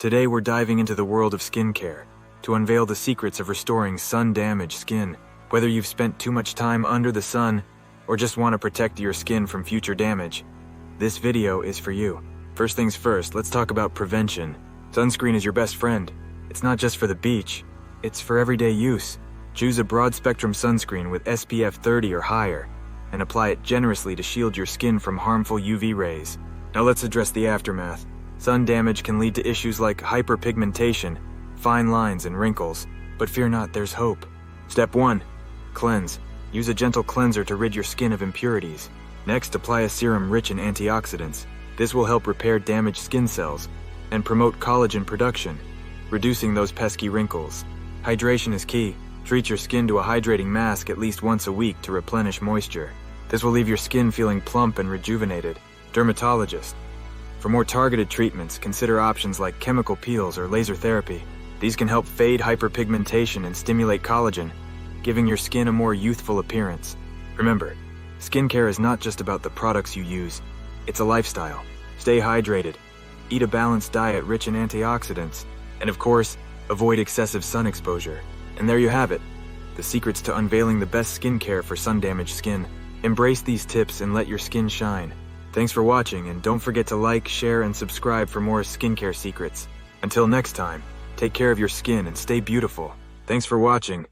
Today we're diving into the world of skincare to unveil the secrets of restoring sun-damaged skin. Whether you've spent too much time under the sun or just want to protect your skin from future damage, this video is for you. First things first, let's talk about prevention. Sunscreen is your best friend. It's not just for the beach, it's for everyday use. Choose a broad-spectrum sunscreen with SPF 30 or higher, and apply it generously to shield your skin from harmful UV rays. Now let's address the aftermath. Sun damage can lead to issues like hyperpigmentation, fine lines, and wrinkles. But fear not, there's hope. Step 1. Cleanse. Use a gentle cleanser to rid your skin of impurities. Next, apply a serum rich in antioxidants. This will help repair damaged skin cells and promote collagen production, reducing those pesky wrinkles. Hydration is key. Treat your skin to a hydrating mask at least once a week to replenish moisture. This will leave your skin feeling plump and rejuvenated. Dermatologist. For more targeted treatments, consider options like chemical peels or laser therapy. These can help fade hyperpigmentation and stimulate collagen, giving your skin a more youthful appearance. Remember, skincare is not just about the products you use. It's a lifestyle. Stay hydrated, eat a balanced diet rich in antioxidants, and of course, avoid excessive sun exposure. And there you have it, the secrets to unveiling the best skincare for sun-damaged skin. Embrace these tips and let your skin shine. Thanks for watching, and don't forget to like, share, and subscribe for more skincare secrets. Until next time, take care of your skin and stay beautiful. Thanks for watching.